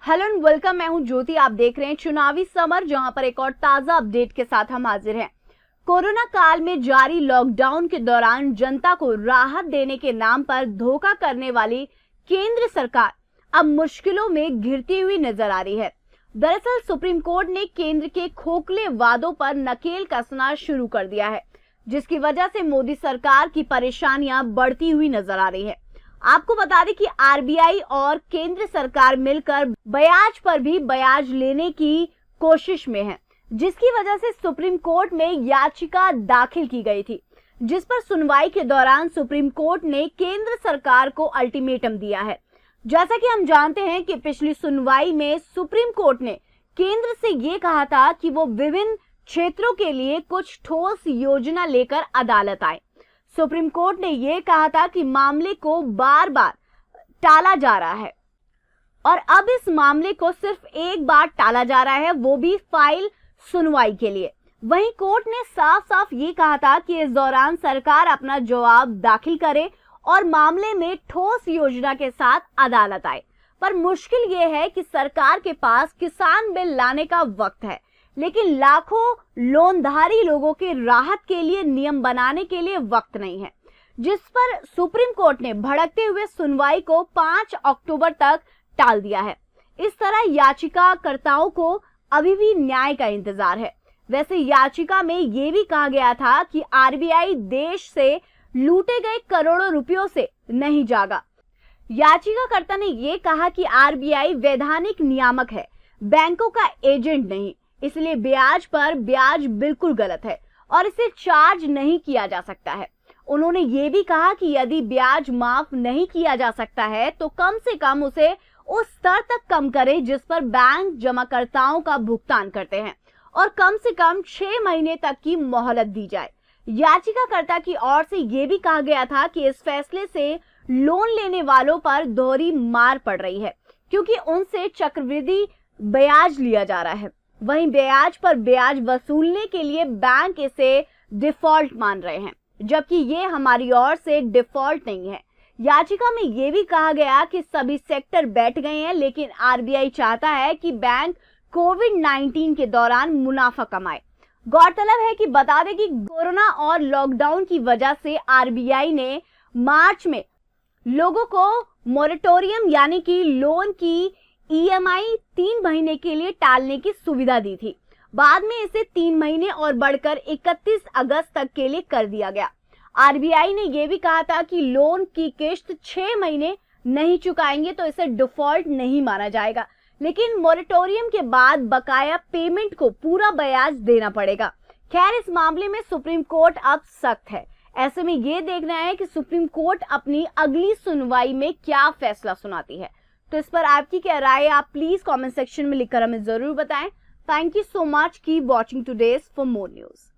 Hello and welcome. मैं हूं ज्योति। आप देख रहे हैं चुनावी समर, जहां पर एक और ताजा अपडेट के साथ हम हाजिर हैं। कोरोना काल में जारी लॉकडाउन के दौरान जनता को राहत देने के नाम पर धोखा करने वाली केंद्र सरकार अब मुश्किलों में घिरती हुई नजर आ रही है। दरअसल सुप्रीम कोर्ट ने केंद्र के खोखले वादों पर नकेल कसना शुरू कर दिया है, जिसकी वजह से मोदी सरकार की परेशानियां बढ़ती हुई नजर आ रही है। आपको बता दें कि आरबीआई और केंद्र सरकार मिलकर ब्याज पर भी ब्याज लेने की कोशिश में है, जिसकी वजह से सुप्रीम कोर्ट में याचिका दाखिल की गई थी, जिस पर सुनवाई के दौरान सुप्रीम कोर्ट ने केंद्र सरकार को अल्टीमेटम दिया है। जैसा कि हम जानते हैं कि पिछली सुनवाई में सुप्रीम कोर्ट ने केंद्र से ये कहा था कि वो विभिन्न क्षेत्रों के लिए कुछ ठोस योजना लेकर अदालत आए। सुप्रीम कोर्ट ने यह कहा था कि मामले को बार बार टाला जा रहा है और अब इस मामले को सिर्फ एक बार टाला जा रहा है, वो भी फाइल सुनवाई के लिए। वहीं कोर्ट ने साफ साफ ये कहा था कि इस दौरान सरकार अपना जवाब दाखिल करे और मामले में ठोस योजना के साथ अदालत आए। पर मुश्किल ये है कि सरकार के पास किसान बिल लाने का वक्त है, लेकिन लाखों लोनधारी लोगों के राहत के लिए नियम बनाने के लिए वक्त नहीं है, जिस पर सुप्रीम कोर्ट ने भड़कते हुए सुनवाई को 5 अक्टूबर तक टाल दिया है। इस तरह याचिकाकर्ताओं को अभी भी न्याय का इंतजार है। वैसे याचिका में यह भी कहा गया था कि आरबीआई देश से लूटे गए करोड़ों रुपयों से नहीं जागा। याचिकाकर्ता ने यह कहा कि आरबीआई वैधानिक नियामक है, बैंकों का एजेंट नहीं, इसलिए ब्याज पर ब्याज बिल्कुल गलत है और इसे चार्ज नहीं किया जा सकता है। उन्होंने ये भी कहा कि यदि ब्याज माफ नहीं किया जा सकता है तो कम से कम उसे उस स्तर तक कम करे जिस पर बैंक जमाकर्ताओं का भुगतान करते हैं और कम से कम 6 महीने तक की मोहलत दी जाए। याचिकाकर्ता की ओर से यह भी कहा गया था कि इस फैसले से लोन लेने वालों पर दोहरी मार पड़ रही है, क्योंकि उनसे चक्रवृद्धि ब्याज लिया जा रहा है। वहीं ब्याज पर ब्याज वसूलने के लिए बैंक इसे डिफॉल्ट मान रहे हैं, जबकि ये हमारी ओर से डिफॉल्ट नहीं है। याचिका में यह भी कहा गया कि सभी सेक्टर बैठ गए हैं, लेकिन आरबीआई चाहता है कि बैंक कोविड-19 के दौरान मुनाफा कमाए। गौरतलब है कि बता दें कि कोरोना और लॉकडाउन की वजह से आरबीआई ने मार्च में लोगों को मोरेटोरियम यानी कि लोन की ईएमआई 3 महीने के लिए टालने की सुविधा दी थी। बाद में इसे 3 महीने और बढ़कर 31 अगस्त तक के लिए कर दिया गया। आरबीआई ने यह भी कहा था कि लोन की किश्त 6 महीने नहीं चुकाएंगे तो इसे डिफॉल्ट नहीं माना जाएगा, लेकिन मोरेटोरियम के बाद बकाया पेमेंट को पूरा ब्याज देना पड़ेगा। खैर, इस मामले में सुप्रीम कोर्ट अब सख्त है। ऐसे में यह देखना है कि सुप्रीम कोर्ट अपनी अगली सुनवाई में क्या फैसला सुनाती है। तो इस पर आपकी क्या राय है, आप प्लीज कमेंट सेक्शन में लिखकर हमें जरूर बताएं। Thank you so much. Keep watching today's for more news.